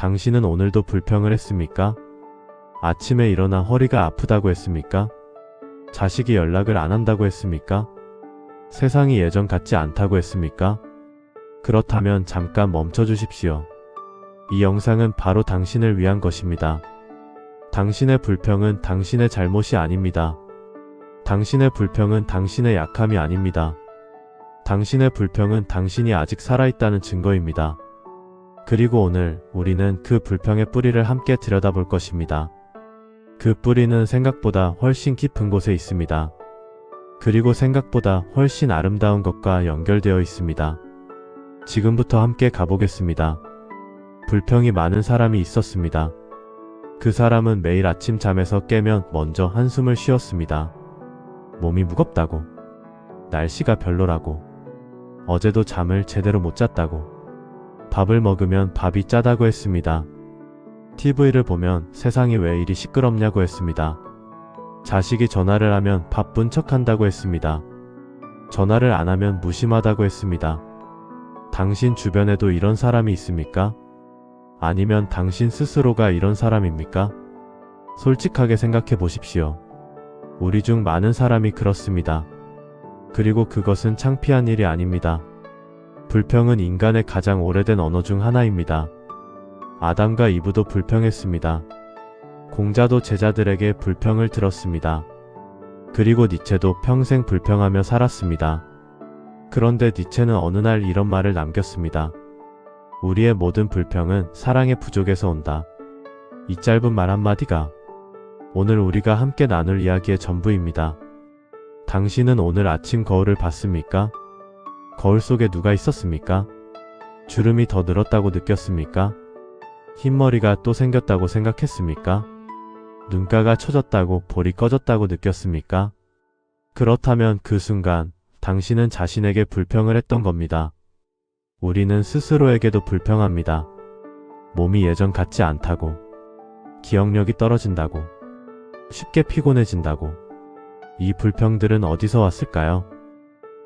당신은 오늘도 불평을 했습니까? 아침에 일어나 허리가 아프다고 했습니까? 자식이 연락을 안 한다고 했습니까? 세상이 예전 같지 않다고 했습니까? 그렇다면 잠깐 멈춰 주십시오. 이 영상은 바로 당신을 위한 것입니다. 당신의 불평은 당신의 잘못이 아닙니다. 당신의 불평은 당신의 약함이 아닙니다. 당신의 불평은 당신이 아직 살아있다는 증거입니다. 그리고 오늘 우리는 그 불평의 뿌리를 함께 들여다볼 것입니다. 그 뿌리는 생각보다 훨씬 깊은 곳에 있습니다. 그리고 생각보다 훨씬 아름다운 것과 연결되어 있습니다. 지금부터 함께 가보겠습니다. 불평이 많은 사람이 있었습니다. 그 사람은 매일 아침 잠에서 깨면 먼저 한숨을 쉬었습니다. 몸이 무겁다고, 날씨가 별로라고, 어제도 잠을 제대로 못 잤다고, 밥을 먹으면 밥이 짜다고 했습니다. TV를 보면 세상이 왜 이리 시끄럽냐고 했습니다. 자식이 전화를 하면 바쁜 척 한다고 했습니다. 전화를 안 하면 무심하다고 했습니다. 당신 주변에도 이런 사람이 있습니까? 아니면 당신 스스로가 이런 사람입니까? 솔직하게 생각해 보십시오. 우리 중 많은 사람이 그렇습니다. 그리고 그것은 창피한 일이 아닙니다. 불평은 인간의 가장 오래된 언어 중 하나입니다. 아담과 이브도 불평했습니다. 공자도 제자들에게 불평을 들었습니다. 그리고 니체도 평생 불평하며 살았습니다. 그런데 니체는 어느 날 이런 말을 남겼습니다. 우리의 모든 불평은 사랑의 부족에서 온다. 이 짧은 말 한마디가 오늘 우리가 함께 나눌 이야기의 전부입니다. 당신은 오늘 아침 거울을 봤습니까? 거울 속에 누가 있었습니까? 주름이 더 늘었다고 느꼈습니까? 흰머리가 또 생겼다고 생각했습니까? 눈가가 처졌다고 볼이 꺼졌다고 느꼈습니까? 그렇다면 그 순간 당신은 자신에게 불평을 했던 겁니다. 우리는 스스로에게도 불평합니다. 몸이 예전 같지 않다고, 기억력이 떨어진다고, 쉽게 피곤해진다고. 이 불평들은 어디서 왔을까요?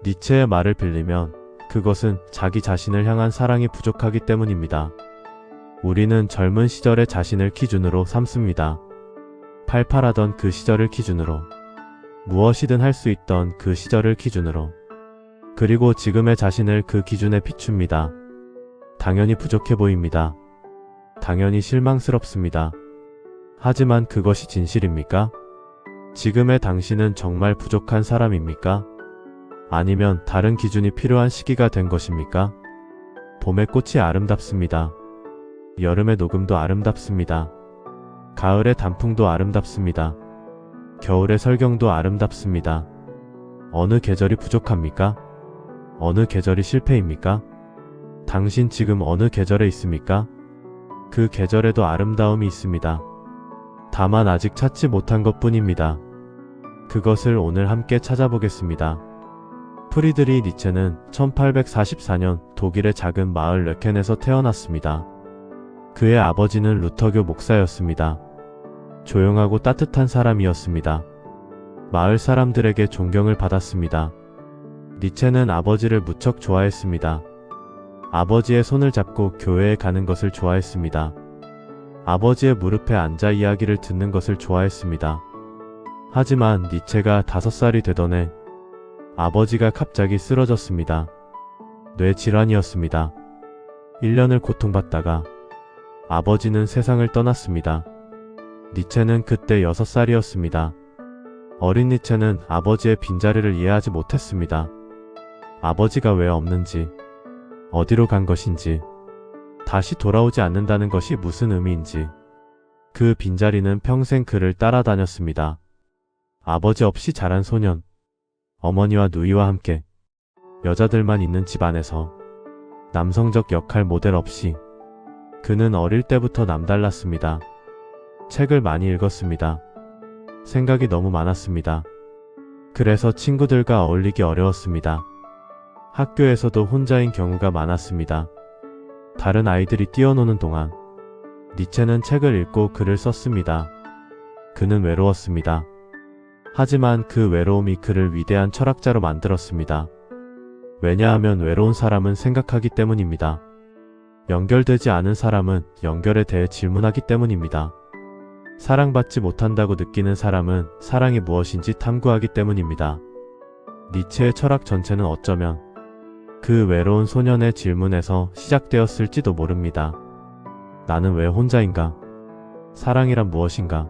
니체의 말을 빌리면 그것은 자기 자신을 향한 사랑이 부족하기 때문입니다. 우리는 젊은 시절의 자신을 기준으로 삼습니다. 팔팔하던 그 시절을 기준으로, 무엇이든 할 수 있던 그 시절을 기준으로, 그리고 지금의 자신을 그 기준에 비춥니다. 당연히 부족해 보입니다. 당연히 실망스럽습니다. 하지만 그것이 진실입니까? 지금의 당신은 정말 부족한 사람입니까? 아니면 다른 기준이 필요한 시기가 된 것입니까? 봄의 꽃이 아름답습니다. 여름의 녹음도 아름답습니다. 가을의 단풍도 아름답습니다. 겨울의 설경도 아름답습니다. 어느 계절이 부족합니까? 어느 계절이 실패입니까? 당신 지금 어느 계절에 있습니까? 그 계절에도 아름다움이 있습니다. 다만 아직 찾지 못한 것 뿐입니다. 그것을 오늘 함께 찾아보겠습니다. 프리드리히 니체는 1844년 독일의 작은 마을 르켄에서 태어났습니다. 그의 아버지는 루터교 목사였습니다. 조용하고 따뜻한 사람이었습니다. 마을 사람들에게 존경을 받았습니다. 니체는 아버지를 무척 좋아했습니다. 아버지의 손을 잡고 교회에 가는 것을 좋아했습니다. 아버지의 무릎에 앉아 이야기를 듣는 것을 좋아했습니다. 하지만 니체가 5살이 되던 해 아버지가 갑자기 쓰러졌습니다. 뇌질환이었습니다. 1년을 고통받다가 아버지는 세상을 떠났습니다. 니체는 그때 6살이었습니다. 어린 니체는 아버지의 빈자리를 이해하지 못했습니다. 아버지가 왜 없는지, 어디로 간 것인지, 다시 돌아오지 않는다는 것이 무슨 의미인지. 그 빈자리는 평생 그를 따라다녔습니다. 아버지 없이 자란 소년, 어머니와 누이와 함께 여자들만 있는 집안에서 남성적 역할 모델 없이 그는 어릴 때부터 남달랐습니다. 책을 많이 읽었습니다. 생각이 너무 많았습니다. 그래서 친구들과 어울리기 어려웠습니다. 학교에서도 혼자인 경우가 많았습니다. 다른 아이들이 뛰어노는 동안 니체는 책을 읽고 글을 썼습니다. 그는 외로웠습니다. 하지만 그 외로움이 그를 위대한 철학자로 만들었습니다. 왜냐하면 외로운 사람은 생각하기 때문입니다. 연결되지 않은 사람은 연결에 대해 질문하기 때문입니다. 사랑받지 못한다고 느끼는 사람은 사랑이 무엇인지 탐구하기 때문입니다. 니체의 철학 전체는 어쩌면 그 외로운 소년의 질문에서 시작되었을지도 모릅니다. 나는 왜 혼자인가? 사랑이란 무엇인가?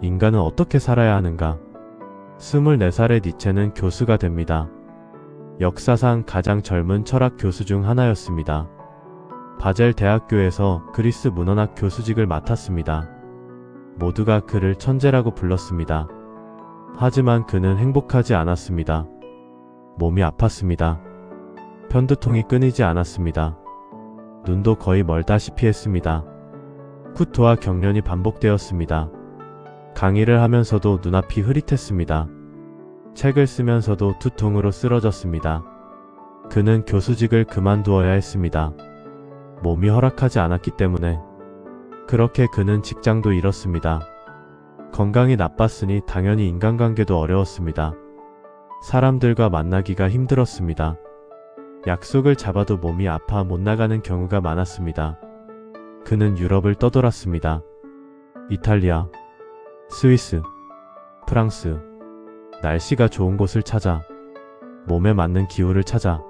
인간은 어떻게 살아야 하는가? 24살의 니체는 교수가 됩니다. 역사상 가장 젊은 철학 교수 중 하나였습니다. 바젤 대학교에서 그리스 문헌학 교수직을 맡았습니다. 모두가 그를 천재라고 불렀습니다. 하지만 그는 행복하지 않았습니다. 몸이 아팠습니다. 편두통이 끊이지 않았습니다. 눈도 거의 멀다시피 했습니다. 구토와 경련이 반복되었습니다. 강의를 하면서도 눈앞이 흐릿했습니다. 책을 쓰면서도 두통으로 쓰러졌습니다. 그는 교수직을 그만두어야 했습니다. 몸이 허락하지 않았기 때문에. 그렇게 그는 직장도 잃었습니다. 건강이 나빴으니 당연히 인간관계도 어려웠습니다. 사람들과 만나기가 힘들었습니다. 약속을 잡아도 몸이 아파 못 나가는 경우가 많았습니다. 그는 유럽을 떠돌았습니다. 이탈리아, 스위스, 프랑스, 날씨가 좋은 곳을 찾아, 몸에 맞는 기후를 찾아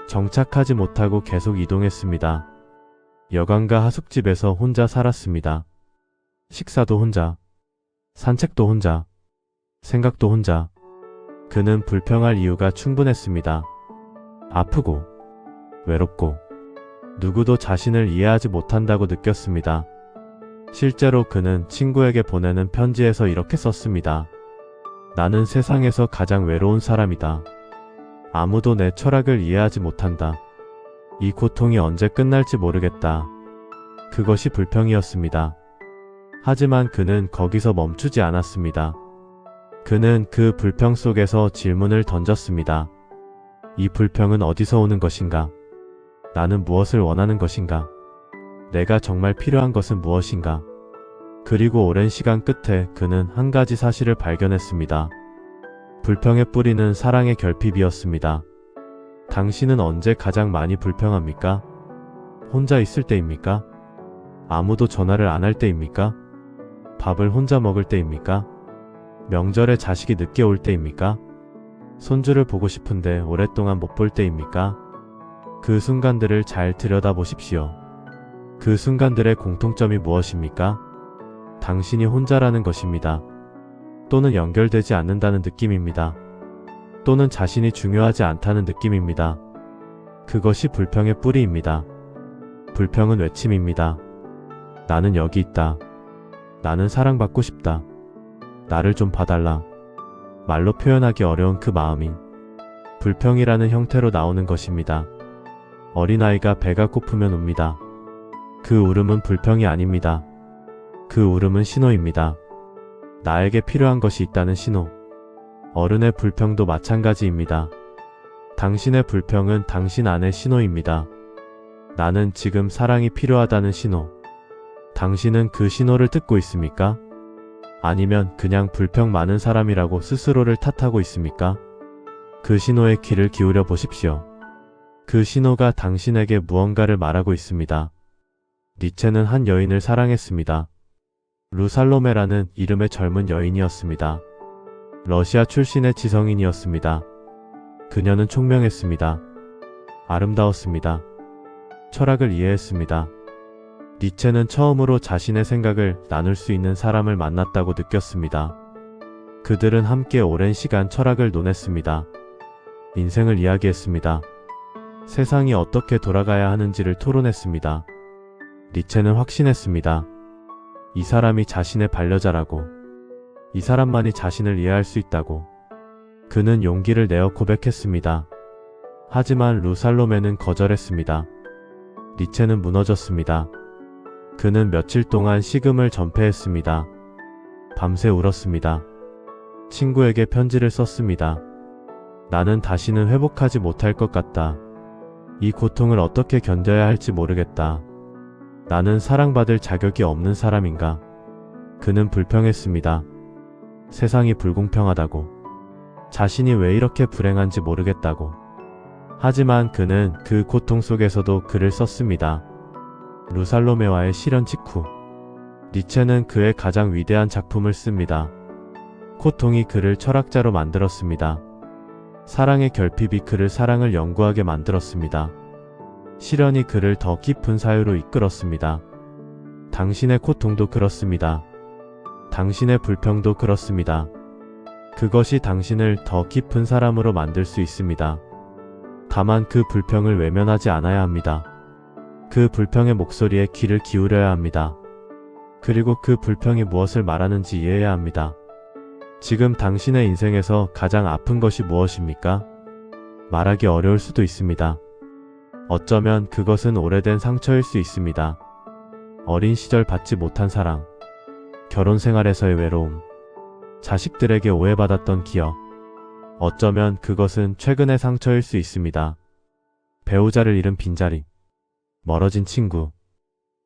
정착하지 못하고 계속 이동했습니다. 여관과 하숙집에서 혼자 살았습니다. 식사도 혼자, 산책도 혼자, 생각도 혼자. 그는 불평할 이유가 충분했습니다. 아프고, 외롭고, 누구도 자신을 이해하지 못한다고 느꼈습니다. 실제로 그는 친구에게 보내는 편지에서 이렇게 썼습니다. 나는 세상에서 가장 외로운 사람이다. 아무도 내 철학을 이해하지 못한다. 이 고통이 언제 끝날지 모르겠다. 그것이 불평이었습니다. 하지만 그는 거기서 멈추지 않았습니다. 그는 그 불평 속에서 질문을 던졌습니다. 이 불평은 어디서 오는 것인가? 나는 무엇을 원하는 것인가? 내가 정말 필요한 것은 무엇인가? 그리고 오랜 시간 끝에 그는 한 가지 사실을 발견했습니다. 불평의 뿌리는 사랑의 결핍이었습니다. 당신은 언제 가장 많이 불평합니까? 혼자 있을 때입니까? 아무도 전화를 안 할 때입니까? 밥을 혼자 먹을 때입니까? 명절에 자식이 늦게 올 때입니까? 손주를 보고 싶은데 오랫동안 못 볼 때입니까? 그 순간들을 잘 들여다보십시오. 그 순간들의 공통점이 무엇입니까? 당신이 혼자라는 것입니다. 또는 연결되지 않는다는 느낌입니다. 또는 자신이 중요하지 않다는 느낌입니다. 그것이 불평의 뿌리입니다. 불평은 외침입니다. 나는 여기 있다. 나는 사랑받고 싶다. 나를 좀 봐달라. 말로 표현하기 어려운 그 마음이 불평이라는 형태로 나오는 것입니다. 어린아이가 배가 고프면 웁니다. 그 울음은 불평이 아닙니다. 그 울음은 신호입니다. 나에게 필요한 것이 있다는 신호. 어른의 불평도 마찬가지입니다. 당신의 불평은 당신 안의 신호입니다. 나는 지금 사랑이 필요하다는 신호. 당신은 그 신호를 듣고 있습니까? 아니면 그냥 불평 많은 사람이라고 스스로를 탓하고 있습니까? 그 신호에 귀를 기울여 보십시오. 그 신호가 당신에게 무언가를 말하고 있습니다. 니체는 한 여인을 사랑했습니다. 루살로메라는 이름의 젊은 여인이었습니다. 러시아 출신의 지성인이었습니다. 그녀는 총명했습니다. 아름다웠습니다. 철학을 이해했습니다. 니체는 처음으로 자신의 생각을 나눌 수 있는 사람을 만났다고 느꼈습니다. 그들은 함께 오랜 시간 철학을 논했습니다. 인생을 이야기했습니다. 세상이 어떻게 돌아가야 하는지를 토론했습니다. 니체는 확신했습니다. 이 사람이 자신의 반려자라고. 이 사람만이 자신을 이해할 수 있다고. 그는 용기를 내어 고백했습니다. 하지만 루살로메는 거절했습니다. 니체는 무너졌습니다. 그는 며칠 동안 식음을 전폐했습니다. 밤새 울었습니다. 친구에게 편지를 썼습니다. 나는 다시는 회복하지 못할 것 같다. 이 고통을 어떻게 견뎌야 할지 모르겠다. 나는 사랑받을 자격이 없는 사람인가? 그는 불평했습니다. 세상이 불공평하다고. 자신이 왜 이렇게 불행한지 모르겠다고. 하지만 그는 그 고통 속에서도 글을 썼습니다. 루살로메와의 실현 직후 니체는 그의 가장 위대한 작품을 씁니다. 고통이 그를 철학자로 만들었습니다. 사랑의 결핍이 그를 사랑을 연구하게 만들었습니다. 실현이 그를 더 깊은 사유로 이끌었습니다. 당신의 고통도 그렇습니다. 당신의 불평도 그렇습니다. 그것이 당신을 더 깊은 사람으로 만들 수 있습니다. 다만 그 불평을 외면하지 않아야 합니다. 그 불평의 목소리에 귀를 기울여야 합니다. 그리고 그 불평이 무엇을 말하는지 이해해야 합니다. 지금 당신의 인생에서 가장 아픈 것이 무엇입니까? 말하기 어려울 수도 있습니다. 어쩌면 그것은 오래된 상처일 수 있습니다. 어린 시절 받지 못한 사랑, 결혼 생활에서의 외로움, 자식들에게 오해받았던 기억. 어쩌면 그것은 최근의 상처일 수 있습니다. 배우자를 잃은 빈자리, 멀어진 친구,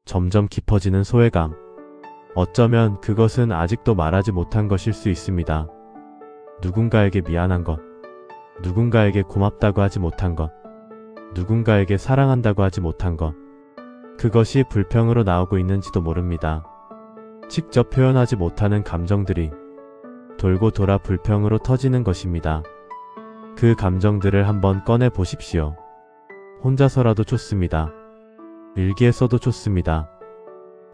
점점 깊어지는 소외감. 어쩌면 그것은 아직도 말하지 못한 것일 수 있습니다. 누군가에게 미안한 것, 누군가에게 고맙다고 하지 못한 것, 누군가에게 사랑한다고 하지 못한 것. 그것이 불평으로 나오고 있는지도 모릅니다. 직접 표현하지 못하는 감정들이 돌고 돌아 불평으로 터지는 것입니다. 그 감정들을 한번 꺼내 보십시오. 혼자서라도 좋습니다. 일기에 써도 좋습니다.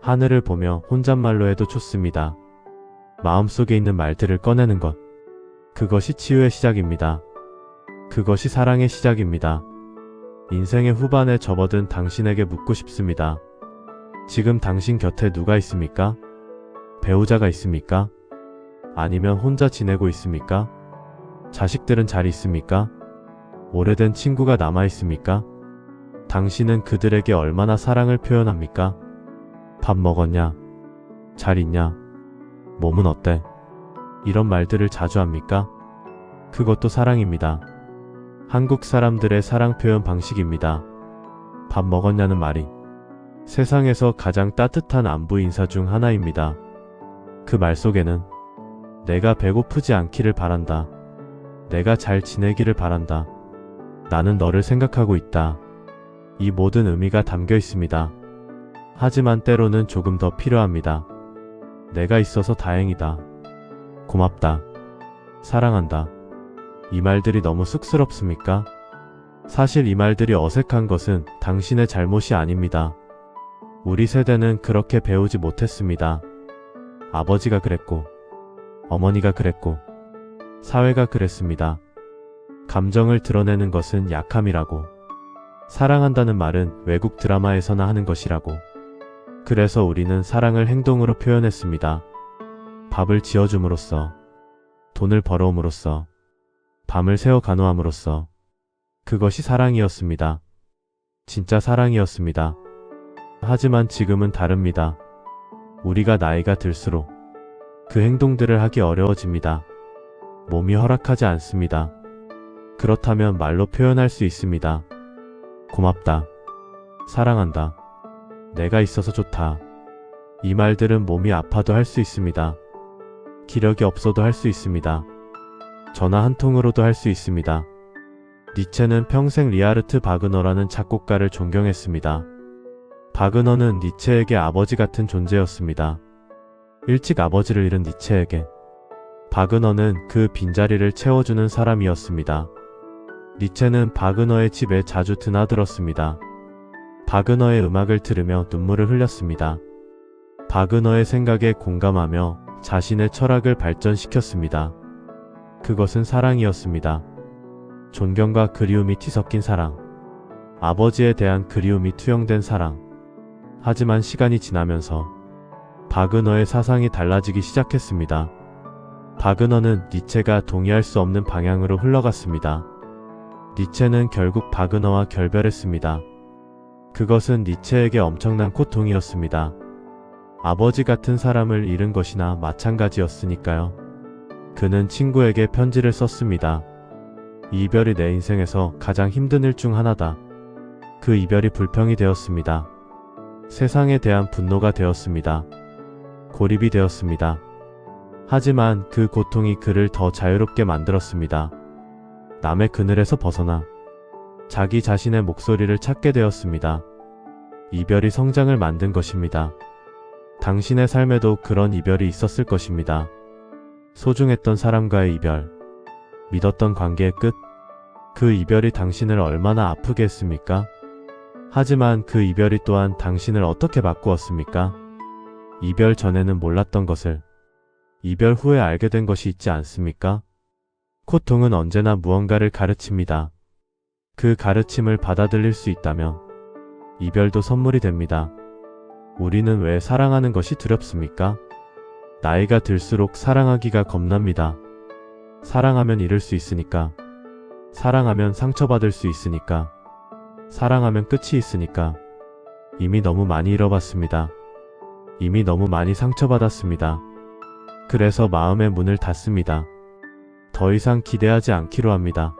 하늘을 보며 혼잣말로 해도 좋습니다. 마음속에 있는 말들을 꺼내는 것. 그것이 치유의 시작입니다. 그것이 사랑의 시작입니다. 인생의 후반에 접어든 당신에게 묻고 싶습니다. 지금 당신 곁에 누가 있습니까? 배우자가 있습니까? 아니면 혼자 지내고 있습니까? 자식들은 잘 있습니까? 오래된 친구가 남아 있습니까? 당신은 그들에게 얼마나 사랑을 표현합니까? 밥 먹었냐? 잘 있냐? 몸은 어때? 이런 말들을 자주 합니까? 그것도 사랑입니다. 한국 사람들의 사랑 표현 방식입니다. 밥 먹었냐는 말이 세상에서 가장 따뜻한 안부 인사 중 하나입니다. 그 말 속에는 내가 배고프지 않기를 바란다. 내가 잘 지내기를 바란다. 나는 너를 생각하고 있다. 이 모든 의미가 담겨 있습니다. 하지만 때로는 조금 더 필요합니다. 내가 있어서 다행이다. 고맙다. 사랑한다. 이 말들이 너무 쑥스럽습니까? 사실 이 말들이 어색한 것은 당신의 잘못이 아닙니다. 우리 세대는 그렇게 배우지 못했습니다. 아버지가 그랬고, 어머니가 그랬고, 사회가 그랬습니다. 감정을 드러내는 것은 약함이라고. 사랑한다는 말은 외국 드라마에서나 하는 것이라고. 그래서 우리는 사랑을 행동으로 표현했습니다. 밥을 지어줌으로써, 돈을 벌어옴으로써, 밤을 새워 간호함으로써. 그것이 사랑이었습니다. 진짜 사랑이었습니다. 하지만 지금은 다릅니다. 우리가 나이가 들수록 그 행동들을 하기 어려워집니다. 몸이 허락하지 않습니다. 그렇다면 말로 표현할 수 있습니다. 고맙다. 사랑한다. 내가 있어서 좋다. 이 말들은 몸이 아파도 할 수 있습니다. 기력이 없어도 할 수 있습니다. 전화 한 통으로도 할 수 있습니다. 니체는 평생 리하르트 바그너라는 작곡가를 존경했습니다. 바그너는 니체에게 아버지 같은 존재였습니다. 일찍 아버지를 잃은 니체에게 바그너는 그 빈자리를 채워주는 사람이었습니다. 니체는 바그너의 집에 자주 드나들었습니다. 바그너의 음악을 들으며 눈물을 흘렸습니다. 바그너의 생각에 공감하며 자신의 철학을 발전시켰습니다. 그것은 사랑이었습니다. 존경과 그리움이 뒤섞인 사랑. 아버지에 대한 그리움이 투영된 사랑. 하지만 시간이 지나면서 바그너의 사상이 달라지기 시작했습니다. 바그너는 니체가 동의할 수 없는 방향으로 흘러갔습니다. 니체는 결국 바그너와 결별했습니다. 그것은 니체에게 엄청난 고통이었습니다. 아버지 같은 사람을 잃은 것이나 마찬가지였으니까요. 그는 친구에게 편지를 썼습니다. 이 이별이 내 인생에서 가장 힘든 일 중 하나다. 그 이별이 불평이 되었습니다. 세상에 대한 분노가 되었습니다. 고립이 되었습니다. 하지만 그 고통이 그를 더 자유롭게 만들었습니다. 남의 그늘에서 벗어나 자기 자신의 목소리를 찾게 되었습니다. 이별이 성장을 만든 것입니다. 당신의 삶에도 그런 이별이 있었을 것입니다. 소중했던 사람과의 이별, 믿었던 관계의 끝, 그 이별이 당신을 얼마나 아프게 했습니까? 하지만 그 이별이 또한 당신을 어떻게 바꾸었습니까? 이별 전에는 몰랐던 것을 이별 후에 알게 된 것이 있지 않습니까? 고통은 언제나 무언가를 가르칩니다. 그 가르침을 받아들일 수 있다면 이별도 선물이 됩니다. 우리는 왜 사랑하는 것이 두렵습니까? 나이가 들수록 사랑하기가 겁납니다. 사랑하면 잃을 수 있으니까. 사랑하면 상처받을 수 있으니까. 사랑하면 끝이 있으니까. 이미 너무 많이 잃어봤습니다. 이미 너무 많이 상처받았습니다. 그래서 마음의 문을 닫습니다. 더 이상 기대하지 않기로 합니다.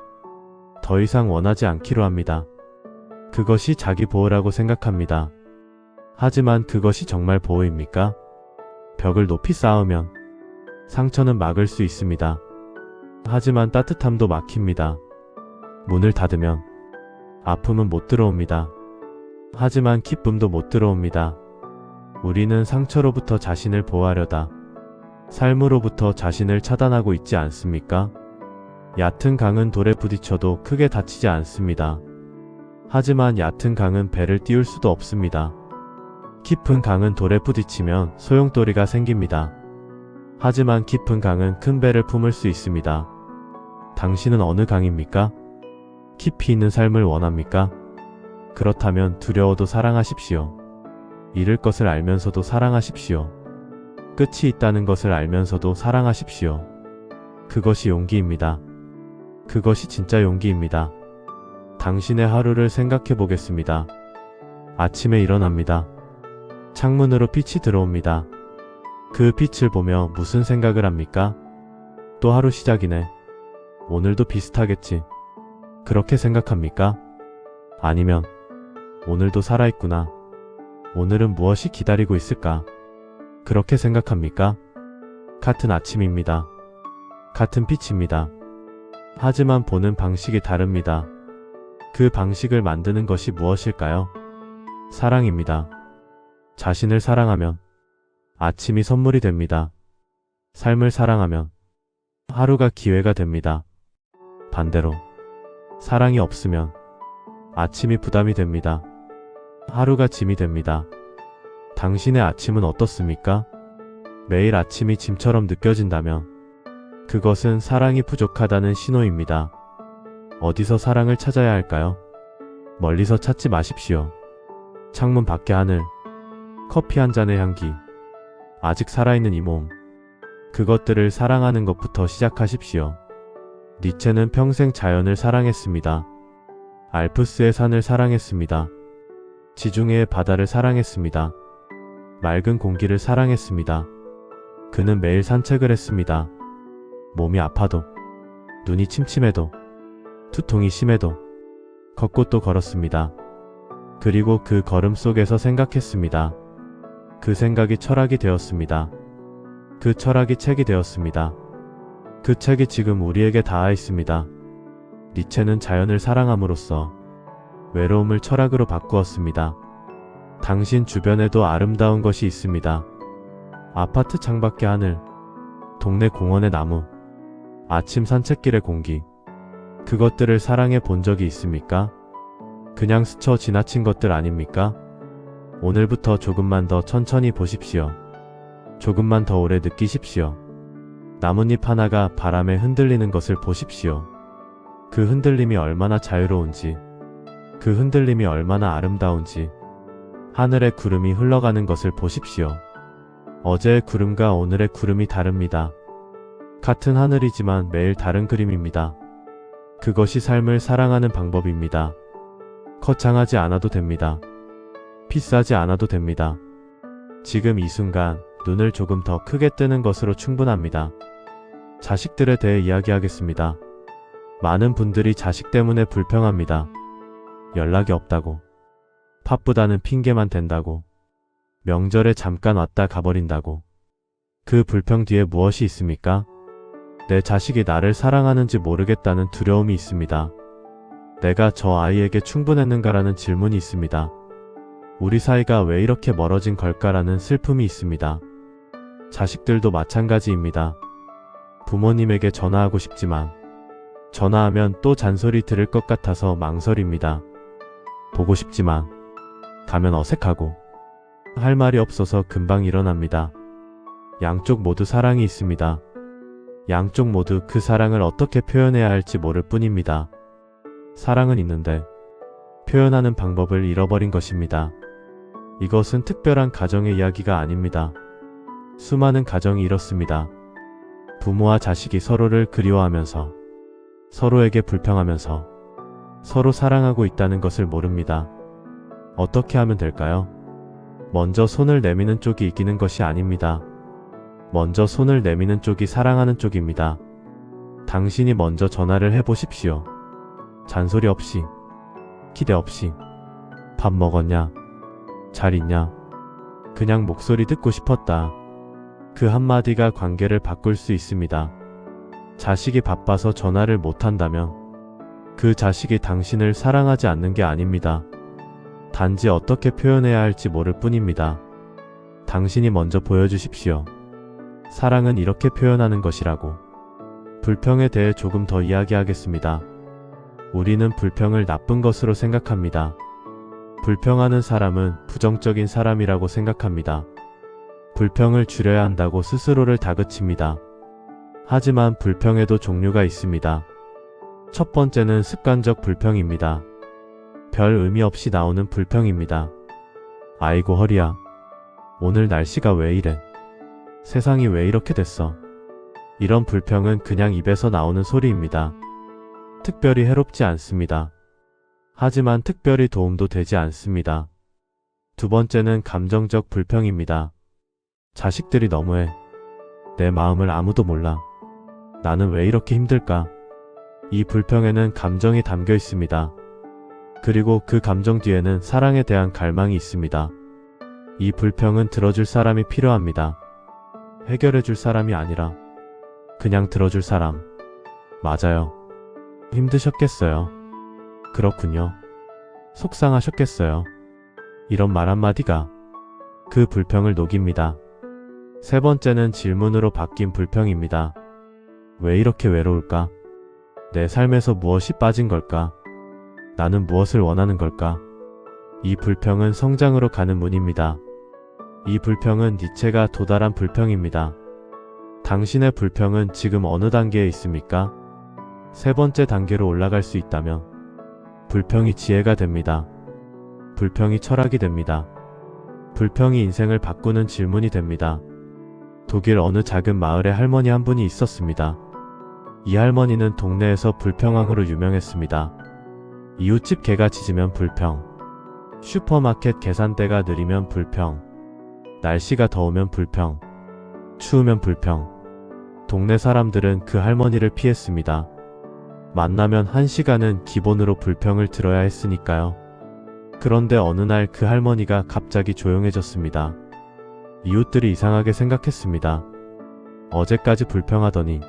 더 이상 원하지 않기로 합니다. 그것이 자기 보호라고 생각합니다. 하지만 그것이 정말 보호입니까? 벽을 높이 쌓으면 상처는 막을 수 있습니다. 하지만 따뜻함도 막힙니다. 문을 닫으면 아픔은 못 들어옵니다. 하지만 기쁨도 못 들어옵니다. 우리는 상처로부터 자신을 보호하려다 삶으로부터 자신을 차단하고 있지 않습니까? 얕은 강은 돌에 부딪혀도 크게 다치지 않습니다. 하지만 얕은 강은 배를 띄울 수도 없습니다. 깊은 강은 돌에 부딪히면 소용돌이가 생깁니다. 하지만 깊은 강은 큰 배를 품을 수 있습니다. 당신은 어느 강입니까? 깊이 있는 삶을 원합니까? 그렇다면 두려워도 사랑하십시오. 잃을 것을 알면서도 사랑하십시오. 끝이 있다는 것을 알면서도 사랑하십시오. 그것이 용기입니다. 그것이 진짜 용기입니다. 당신의 하루를 생각해 보겠습니다. 아침에 일어납니다. 창문으로 빛이 들어옵니다. 그 빛을 보며 무슨 생각을 합니까? 또 하루 시작이네. 오늘도 비슷하겠지. 그렇게 생각합니까? 아니면 오늘도 살아있구나. 오늘은 무엇이 기다리고 있을까? 그렇게 생각합니까? 같은 아침입니다. 같은 빛입니다. 하지만 보는 방식이 다릅니다. 그 방식을 만드는 것이 무엇일까요? 사랑입니다. 자신을 사랑하면 아침이 선물이 됩니다. 삶을 사랑하면 하루가 기회가 됩니다. 반대로 사랑이 없으면 아침이 부담이 됩니다. 하루가 짐이 됩니다. 당신의 아침은 어떻습니까? 매일 아침이 짐처럼 느껴진다면 그것은 사랑이 부족하다는 신호입니다. 어디서 사랑을 찾아야 할까요? 멀리서 찾지 마십시오. 창문 밖의 하늘, 커피 한 잔의 향기, 아직 살아있는 이 몸, 그것들을 사랑하는 것부터 시작하십시오. 니체는 평생 자연을 사랑했습니다. 알프스의 산을 사랑했습니다. 지중해의 바다를 사랑했습니다. 맑은 공기를 사랑했습니다. 그는 매일 산책을 했습니다. 몸이 아파도, 눈이 침침해도, 두통이 심해도 걷고 또 걸었습니다. 그리고 그 걸음 속에서 생각했습니다. 그 생각이 철학이 되었습니다. 그 철학이 책이 되었습니다. 그 책이 지금 우리에게 닿아 있습니다. 니체는 자연을 사랑함으로써 외로움을 철학으로 바꾸었습니다. 당신 주변에도 아름다운 것이 있습니다. 아파트 창밖의 하늘, 동네 공원의 나무, 아침 산책길의 공기, 그것들을 사랑해 본 적이 있습니까? 그냥 스쳐 지나친 것들 아닙니까? 오늘부터 조금만 더 천천히 보십시오. 조금만 더 오래 느끼십시오. 나뭇잎 하나가 바람에 흔들리는 것을 보십시오. 그 흔들림이 얼마나 자유로운지, 그 흔들림이 얼마나 아름다운지, 하늘의 구름이 흘러가는 것을 보십시오. 어제의 구름과 오늘의 구름이 다릅니다. 같은 하늘이지만 매일 다른 그림입니다. 그것이 삶을 사랑하는 방법입니다. 거창하지 않아도 됩니다. 비싸지 않아도 됩니다. 지금 이 순간 눈을 조금 더 크게 뜨는 것으로 충분합니다. 자식들에 대해 이야기하겠습니다. 많은 분들이 자식 때문에 불평합니다. 연락이 없다고, 바쁘다는 핑계만 댄다고, 명절에 잠깐 왔다 가버린다고. 그 불평 뒤에 무엇이 있습니까? 내 자식이 나를 사랑하는지 모르겠다는 두려움이 있습니다. 내가 저 아이에게 충분했는가라는 질문이 있습니다. 우리 사이가 왜 이렇게 멀어진 걸까라는 슬픔이 있습니다. 자식들도 마찬가지입니다. 부모님에게 전화하고 싶지만 전화하면 또 잔소리 들을 것 같아서 망설입니다. 보고 싶지만 가면 어색하고 할 말이 없어서 금방 일어납니다. 양쪽 모두 사랑이 있습니다. 양쪽 모두 그 사랑을 어떻게 표현해야 할지 모를 뿐입니다. 사랑은 있는데 표현하는 방법을 잃어버린 것입니다. 이것은 특별한 가정의 이야기가 아닙니다. 수많은 가정이 이렇습니다. 부모와 자식이 서로를 그리워하면서 서로에게 불평하면서 서로 사랑하고 있다는 것을 모릅니다. 어떻게 하면 될까요? 먼저 손을 내미는 쪽이 이기는 것이 아닙니다. 먼저 손을 내미는 쪽이 사랑하는 쪽입니다. 당신이 먼저 전화를 해보십시오. 잔소리 없이, 기대 없이. 밥 먹었냐? 잘 있냐? 그냥 목소리 듣고 싶었다. 그 한마디가 관계를 바꿀 수 있습니다. 자식이 바빠서 전화를 못한다면 그 자식이 당신을 사랑하지 않는 게 아닙니다. 단지 어떻게 표현해야 할지 모를 뿐입니다. 당신이 먼저 보여주십시오. 사랑은 이렇게 표현하는 것이라고. 불평에 대해 조금 더 이야기하겠습니다. 우리는 불평을 나쁜 것으로 생각합니다. 불평하는 사람은 부정적인 사람이라고 생각합니다. 불평을 줄여야 한다고 스스로를 다그칩니다. 하지만 불평에도 종류가 있습니다. 첫 번째는 습관적 불평입니다. 별 의미 없이 나오는 불평입니다. 아이고 허리야. 오늘 날씨가 왜 이래? 세상이 왜 이렇게 됐어? 이런 불평은 그냥 입에서 나오는 소리입니다. 특별히 해롭지 않습니다. 하지만 특별히 도움도 되지 않습니다. 두 번째는 감정적 불평입니다. 자식들이 너무해. 내 마음을 아무도 몰라. 나는 왜 이렇게 힘들까? 이 불평에는 감정이 담겨 있습니다. 그리고 그 감정 뒤에는 사랑에 대한 갈망이 있습니다. 이 불평은 들어줄 사람이 필요합니다. 해결해줄 사람이 아니라 그냥 들어줄 사람. 맞아요. 힘드셨겠어요. 그렇군요. 속상하셨겠어요. 이런 말 한마디가 그 불평을 녹입니다. 세 번째는 질문으로 바뀐 불평입니다. 왜 이렇게 외로울까? 내 삶에서 무엇이 빠진 걸까? 나는 무엇을 원하는 걸까? 이 불평은 성장으로 가는 문입니다. 이 불평은 니체가 도달한 불평입니다. 당신의 불평은 지금 어느 단계에 있습니까? 세 번째 단계로 올라갈 수 있다면 불평이 지혜가 됩니다. 불평이 철학이 됩니다. 불평이 인생을 바꾸는 질문이 됩니다. 독일 어느 작은 마을에 할머니 한 분이 있었습니다. 이 할머니는 동네에서 불평왕으로 유명했습니다. 이웃집 개가 짖으면 불평, 슈퍼마켓 계산대가 느리면 불평, 날씨가 더우면 불평, 추우면 불평. 동네 사람들은 그 할머니를 피했습니다. 만나면 1시간은 기본으로 불평을 들어야 했으니까요. 그런데 어느 날 그 할머니가 갑자기 조용해졌습니다. 이웃들이 이상하게 생각했습니다. 어제까지 불평하더니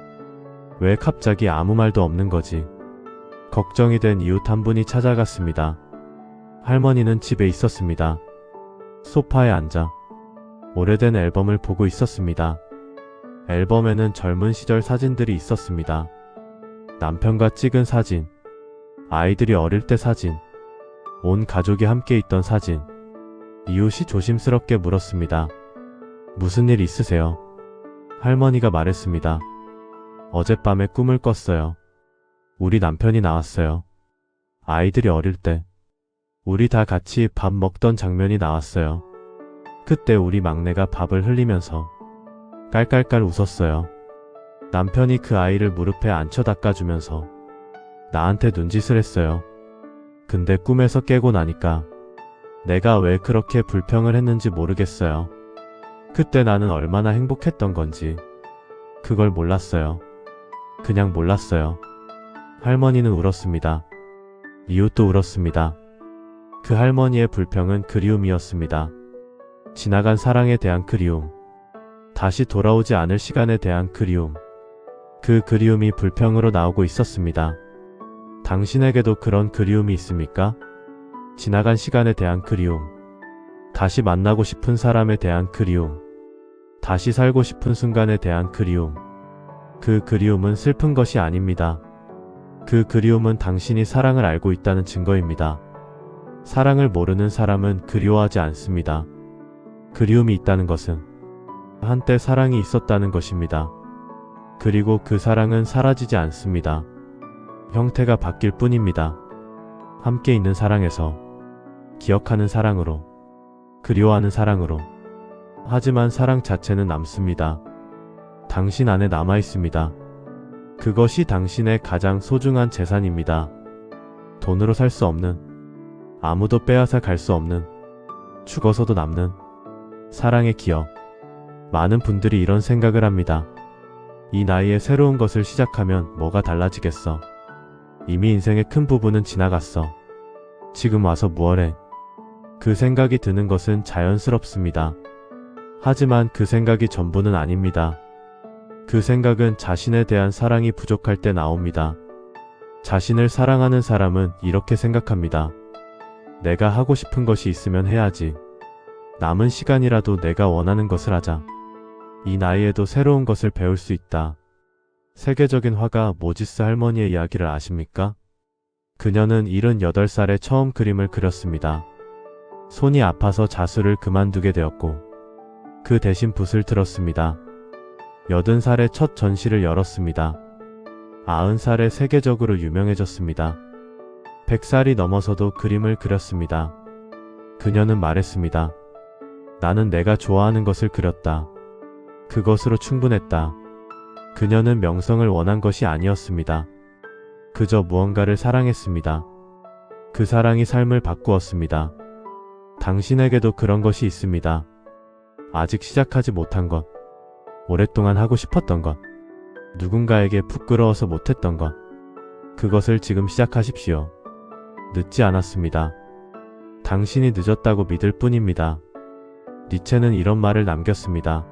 왜 갑자기 아무 말도 없는 거지? 걱정이 된 이웃 한 분이 찾아갔습니다. 할머니는 집에 있었습니다. 소파에 앉아 오래된 앨범을 보고 있었습니다. 앨범에는 젊은 시절 사진들이 있었습니다. 남편과 찍은 사진, 아이들이 어릴 때 사진, 온 가족이 함께 있던 사진. 이웃이 조심스럽게 물었습니다. 무슨 일 있으세요? 할머니가 말했습니다. 어젯밤에 꿈을 꿨어요. 우리 남편이 나왔어요. 아이들이 어릴 때 우리 다 같이 밥 먹던 장면이 나왔어요. 그때 우리 막내가 밥을 흘리면서 깔깔깔 웃었어요. 남편이 그 아이를 무릎에 앉혀 닦아주면서 나한테 눈짓을 했어요. 근데 꿈에서 깨고 나니까 내가 왜 그렇게 불평을 했는지 모르겠어요. 그때 나는 얼마나 행복했던 건지 그걸 몰랐어요. 그냥 몰랐어요. 할머니는 울었습니다. 이웃도 울었습니다. 그 할머니의 불평은 그리움이었습니다. 지나간 사랑에 대한 그리움, 다시 돌아오지 않을 시간에 대한 그리움. 그 그리움이 불평으로 나오고 있었습니다. 당신에게도 그런 그리움이 있습니까? 지나간 시간에 대한 그리움, 다시 만나고 싶은 사람에 대한 그리움, 다시 살고 싶은 순간에 대한 그리움. 그 그리움은 슬픈 것이 아닙니다. 그 그리움은 당신이 사랑을 알고 있다는 증거입니다. 사랑을 모르는 사람은 그리워하지 않습니다. 그리움이 있다는 것은 한때 사랑이 있었다는 것입니다. 그리고 그 사랑은 사라지지 않습니다. 형태가 바뀔 뿐입니다. 함께 있는 사랑에서, 기억하는 사랑으로, 그리워하는 사랑으로. 하지만 사랑 자체는 남습니다. 당신 안에 남아 있습니다. 그것이 당신의 가장 소중한 재산입니다. 돈으로 살 수 없는, 아무도 빼앗아 갈 수 없는, 죽어서도 남는 사랑의 기억. 많은 분들이 이런 생각을 합니다. 이 나이에 새로운 것을 시작하면 뭐가 달라지겠어. 이미 인생의 큰 부분은 지나갔어. 지금 와서 무얼해. 그 생각이 드는 것은 자연스럽습니다. 하지만 그 생각이 전부는 아닙니다. 그 생각은 자신에 대한 사랑이 부족할 때 나옵니다. 자신을 사랑하는 사람은 이렇게 생각합니다. 내가 하고 싶은 것이 있으면 해야지. 남은 시간이라도 내가 원하는 것을 하자. 이 나이에도 새로운 것을 배울 수 있다. 세계적인 화가 모지스 할머니의 이야기를 아십니까? 그녀는 78살에 처음 그림을 그렸습니다. 손이 아파서 자수를 그만두게 되었고 그 대신 붓을 들었습니다. 80살에 첫 전시를 열었습니다. 90살에 세계적으로 유명해졌습니다. 100살이 넘어서도 그림을 그렸습니다. 그녀는 말했습니다. 나는 내가 좋아하는 것을 그렸다. 그것으로 충분했다. 그녀는 명성을 원한 것이 아니었습니다. 그저 무언가를 사랑했습니다. 그 사랑이 삶을 바꾸었습니다. 당신에게도 그런 것이 있습니다. 아직 시작하지 못한 것, 오랫동안 하고 싶었던 것, 누군가에게 부끄러워서 못했던 것, 그것을 지금 시작하십시오. 늦지 않았습니다. 당신이 늦었다고 믿을 뿐입니다. 니체는 이런 말을 남겼습니다.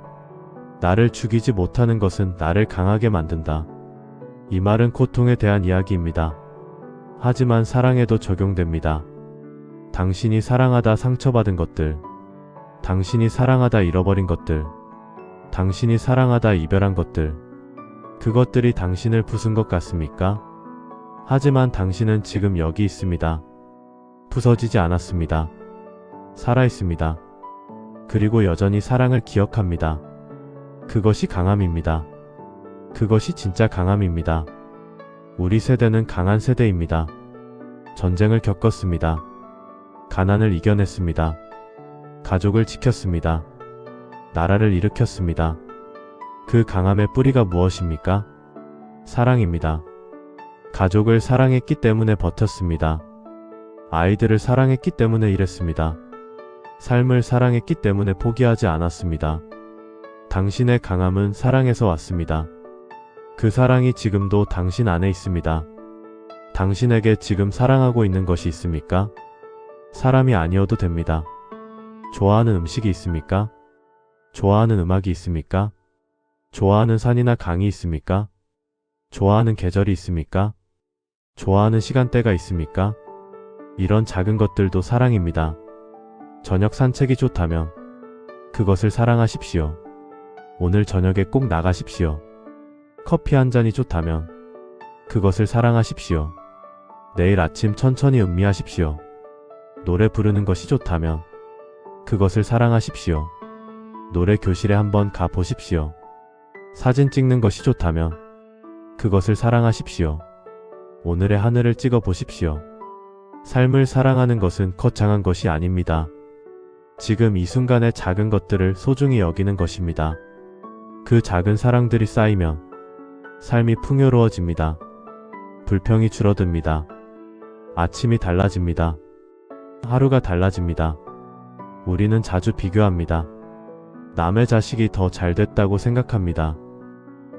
나를 죽이지 못하는 것은 나를 강하게 만든다. 이 말은 고통에 대한 이야기입니다. 하지만 사랑에도 적용됩니다. 당신이 사랑하다 상처받은 것들, 당신이 사랑하다 잃어버린 것들, 당신이 사랑하다 이별한 것들, 그것들이 당신을 부순 것 같습니까? 하지만 당신은 지금 여기 있습니다. 부서지지 않았습니다. 살아있습니다. 그리고 여전히 사랑을 기억합니다. 그것이 강함입니다. 그것이 진짜 강함입니다. 우리 세대는 강한 세대입니다. 전쟁을 겪었습니다. 가난을 이겨냈습니다. 가족을 지켰습니다. 나라를 일으켰습니다. 그 강함의 뿌리가 무엇입니까? 사랑입니다. 가족을 사랑했기 때문에 버텼습니다. 아이들을 사랑했기 때문에 일했습니다. 삶을 사랑했기 때문에 포기하지 않았습니다. 당신의 강함은 사랑에서 왔습니다. 그 사랑이 지금도 당신 안에 있습니다. 당신에게 지금 사랑하고 있는 것이 있습니까? 사람이 아니어도 됩니다. 좋아하는 음식이 있습니까? 좋아하는 음악이 있습니까? 좋아하는 산이나 강이 있습니까? 좋아하는 계절이 있습니까? 좋아하는 시간대가 있습니까? 이런 작은 것들도 사랑입니다. 저녁 산책이 좋다면 그것을 사랑하십시오. 오늘 저녁에 꼭 나가십시오. 커피 한 잔이 좋다면 그것을 사랑하십시오. 내일 아침 천천히 음미하십시오. 노래 부르는 것이 좋다면 그것을 사랑하십시오. 노래 교실에 한번 가 보십시오. 사진 찍는 것이 좋다면 그것을 사랑하십시오. 오늘의 하늘을 찍어 보십시오. 삶을 사랑하는 것은 거창한 것이 아닙니다. 지금 이 순간의 작은 것들을 소중히 여기는 것입니다. 그 작은 사랑들이 쌓이면 삶이 풍요로워집니다. 불평이 줄어듭니다. 아침이 달라집니다. 하루가 달라집니다. 우리는 자주 비교합니다. 남의 자식이 더 잘 됐다고 생각합니다.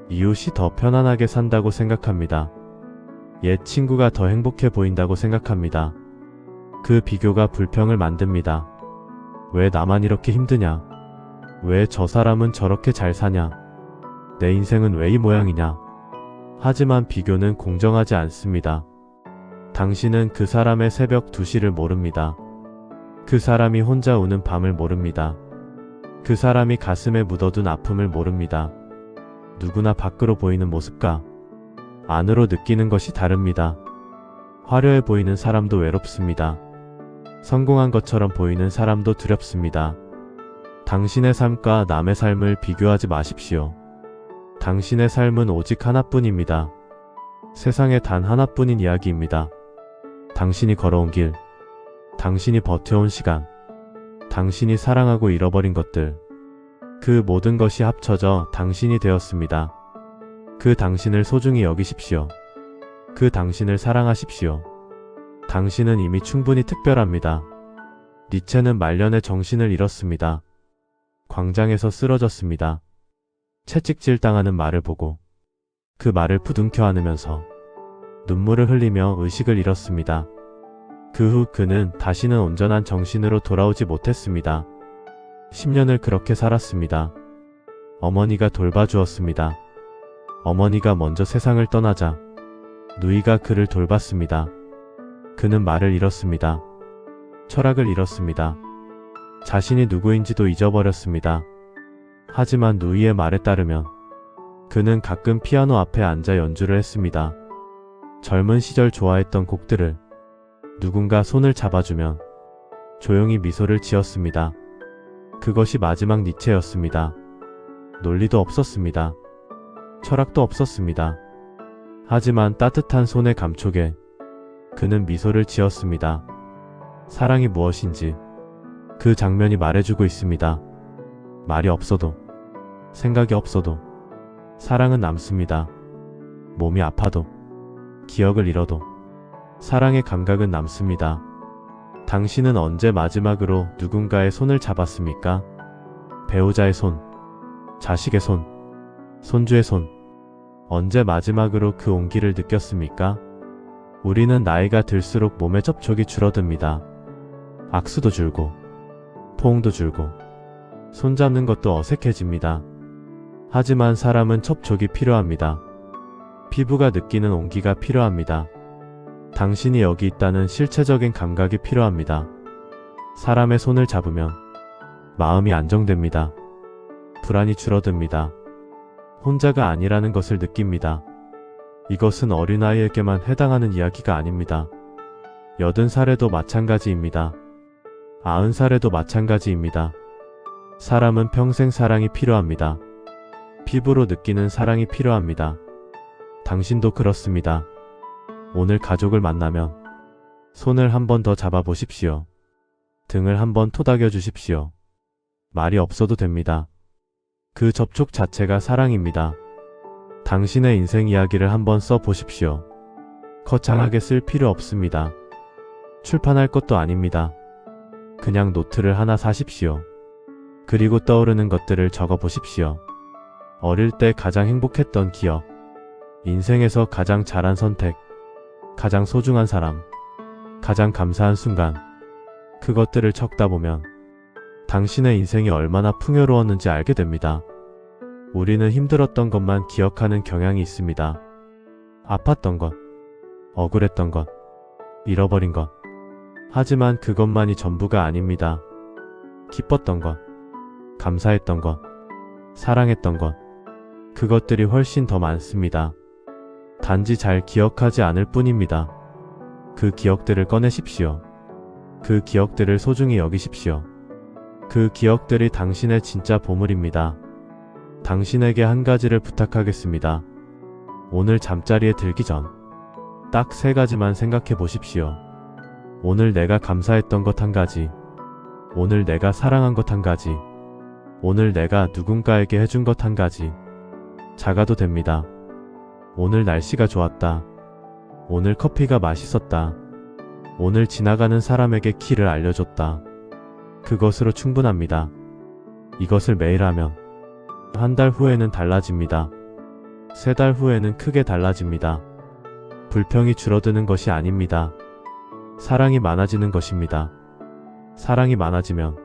이웃이 더 편안하게 산다고 생각합니다. 옛 친구가 더 행복해 보인다고 생각합니다. 그 비교가 불평을 만듭니다. 왜 나만 이렇게 힘드냐? 왜 저 사람은 저렇게 잘 사냐? 내 인생은 왜 이 모양이냐? 하지만 비교는 공정하지 않습니다. 당신은 그 사람의 새벽 2시를 모릅니다. 그 사람이 혼자 우는 밤을 모릅니다. 그 사람이 가슴에 묻어둔 아픔을 모릅니다. 누구나 밖으로 보이는 모습과 안으로 느끼는 것이 다릅니다. 화려해 보이는 사람도 외롭습니다. 성공한 것처럼 보이는 사람도 두렵습니다. 당신의 삶과 남의 삶을 비교하지 마십시오. 당신의 삶은 오직 하나뿐입니다. 세상에 단 하나뿐인 이야기입니다. 당신이 걸어온 길, 당신이 버텨온 시간, 당신이 사랑하고 잃어버린 것들, 그 모든 것이 합쳐져 당신이 되었습니다. 그 당신을 소중히 여기십시오. 그 당신을 사랑하십시오. 당신은 이미 충분히 특별합니다. 니체는 말년에 정신을 잃었습니다. 광장에서 쓰러졌습니다. 채찍질 당하는 말을 보고 그 말을 부둥켜 안으면서 눈물을 흘리며 의식을 잃었습니다. 그 후 그는 다시는 온전한 정신으로 돌아오지 못했습니다. 10년을 그렇게 살았습니다. 어머니가 돌봐주었습니다. 어머니가 먼저 세상을 떠나자 누이가 그를 돌봤습니다. 그는 말을 잃었습니다. 철학을 잃었습니다. 자신이 누구인지도 잊어버렸습니다. 하지만 누이의 말에 따르면 그는 가끔 피아노 앞에 앉아 연주를 했습니다. 젊은 시절 좋아했던 곡들을 누군가 손을 잡아주면 조용히 미소를 지었습니다. 그것이 마지막 니체였습니다. 논리도 없었습니다. 철학도 없었습니다. 하지만 따뜻한 손의 감촉에 그는 미소를 지었습니다. 사랑이 무엇인지 그 장면이 말해주고 있습니다. 말이 없어도, 생각이 없어도 사랑은 남습니다. 몸이 아파도, 기억을 잃어도 사랑의 감각은 남습니다. 당신은 언제 마지막으로 누군가의 손을 잡았습니까? 배우자의 손, 자식의 손, 손주의 손. 언제 마지막으로 그 온기를 느꼈습니까? 우리는 나이가 들수록 몸의 접촉이 줄어듭니다. 악수도 줄고, 포옹도 줄고, 손잡는 것도 어색해집니다. 하지만 사람은 접촉이 필요합니다. 피부가 느끼는 온기가 필요합니다. 당신이 여기 있다는 실체적인 감각이 필요합니다. 사람의 손을 잡으면 마음이 안정됩니다. 불안이 줄어듭니다. 혼자가 아니라는 것을 느낍니다. 이것은 어린아이에게만 해당하는 이야기가 아닙니다. 80살에도 마찬가지입니다. 90살에도 마찬가지입니다. 사람은 평생 사랑이 필요합니다. 피부로 느끼는 사랑이 필요합니다. 당신도 그렇습니다. 오늘 가족을 만나면 손을 한 번 더 잡아보십시오. 등을 한 번 토닥여 주십시오. 말이 없어도 됩니다. 그 접촉 자체가 사랑입니다. 당신의 인생 이야기를 한번 써보십시오. 거창하게 쓸 필요 없습니다. 출판할 것도 아닙니다. 그냥 노트를 하나 사십시오. 그리고 떠오르는 것들을 적어보십시오. 어릴 때 가장 행복했던 기억, 인생에서 가장 잘한 선택, 가장 소중한 사람, 가장 감사한 순간, 그것들을 적다 보면 당신의 인생이 얼마나 풍요로웠는지 알게 됩니다. 우리는 힘들었던 것만 기억하는 경향이 있습니다. 아팠던 것, 억울했던 것, 잃어버린 것. 하지만 그것만이 전부가 아닙니다. 기뻤던 것, 감사했던 것, 사랑했던 것. 그것들이 훨씬 더 많습니다. 단지 잘 기억하지 않을 뿐입니다. 그 기억들을 꺼내십시오. 그 기억들을 소중히 여기십시오. 그 기억들이 당신의 진짜 보물입니다. 당신에게 한 가지를 부탁하겠습니다. 오늘 잠자리에 들기 전 딱 3가지만 생각해 보십시오. 오늘 내가 감사했던 것 1가지, 오늘 내가 사랑한 것 1가지, 오늘 내가 누군가에게 해준 것 1가지. 작아도 됩니다. 오늘 날씨가 좋았다. 오늘 커피가 맛있었다. 오늘 지나가는 사람에게 키를 알려줬다. 그것으로 충분합니다. 이것을 매일 하면 한 달 후에는 달라집니다. 3달 후에는 크게 달라집니다. 불평이 줄어드는 것이 아닙니다. 사랑이 많아지는 것입니다. 사랑이 많아지면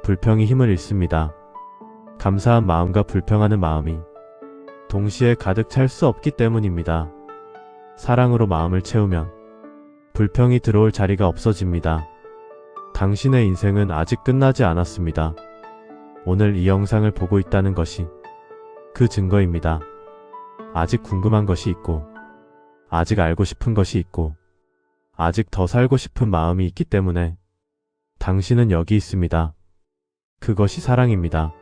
불평이 힘을 잃습니다. 감사한 마음과 불평하는 마음이 동시에 가득 찰 수 없기 때문입니다. 사랑으로 마음을 채우면 불평이 들어올 자리가 없어집니다. 당신의 인생은 아직 끝나지 않았습니다. 오늘 이 영상을 보고 있다는 것이 그 증거입니다. 아직 궁금한 것이 있고, 아직 알고 싶은 것이 있고, 아직 더 살고 싶은 마음이 있기 때문에 당신은 여기 있습니다. 그것이 사랑입니다.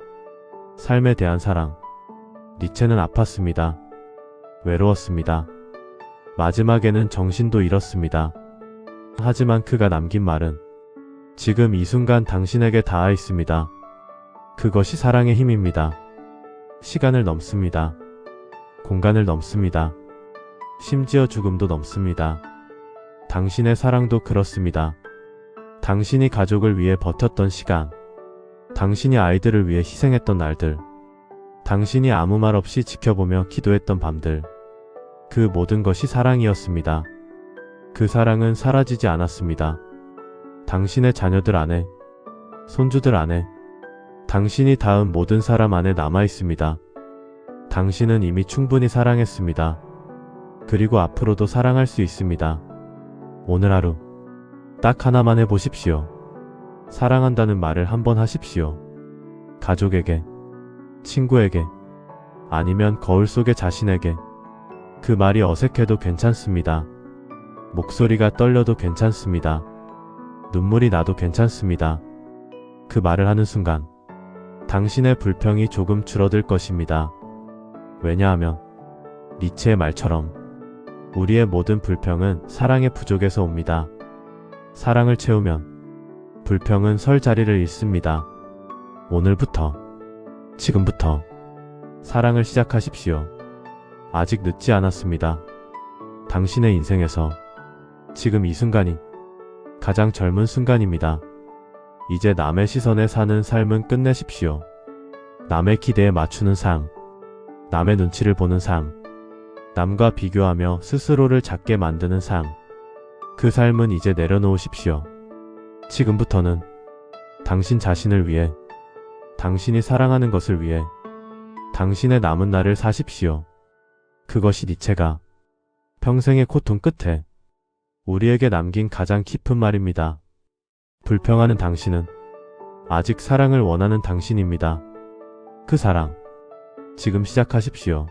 삶에 대한 사랑. 니체는 아팠습니다. 외로웠습니다. 마지막에는 정신도 잃었습니다. 하지만 그가 남긴 말은 지금 이 순간 당신에게 닿아 있습니다. 그것이 사랑의 힘입니다. 시간을 넘습니다. 공간을 넘습니다. 심지어 죽음도 넘습니다. 당신의 사랑도 그렇습니다. 당신이 가족을 위해 버텼던 시간, 당신이 아이들을 위해 희생했던 날들, 당신이 아무 말 없이 지켜보며 기도했던 밤들, 그 모든 것이 사랑이었습니다. 그 사랑은 사라지지 않았습니다. 당신의 자녀들 안에, 손주들 안에, 당신이 닿은 모든 사람 안에 남아있습니다. 당신은 이미 충분히 사랑했습니다. 그리고 앞으로도 사랑할 수 있습니다. 오늘 하루 딱 하나만 해보십시오. 사랑한다는 말을 한번 하십시오. 가족에게, 친구에게, 아니면 거울 속의 자신에게. 그 말이 어색해도 괜찮습니다. 목소리가 떨려도 괜찮습니다. 눈물이 나도 괜찮습니다. 그 말을 하는 순간 당신의 불평이 조금 줄어들 것입니다. 왜냐하면 니체의 말처럼 우리의 모든 불평은 사랑의 부족에서 옵니다. 사랑을 채우면 불평은 설 자리를 잃습니다. 오늘부터, 지금부터 사랑을 시작하십시오. 아직 늦지 않았습니다. 당신의 인생에서 지금 이 순간이 가장 젊은 순간입니다. 이제 남의 시선에 사는 삶은 끝내십시오. 남의 기대에 맞추는 삶, 남의 눈치를 보는 삶, 남과 비교하며 스스로를 작게 만드는 삶, 그 삶은 이제 내려놓으십시오. 지금부터는 당신 자신을 위해, 당신이 사랑하는 것을 위해 당신의 남은 날을 사십시오. 그것이 니체가 평생의 고통 끝에 우리에게 남긴 가장 깊은 말입니다. 불평하는 당신은 아직 사랑을 원하는 당신입니다. 그 사랑, 지금 시작하십시오.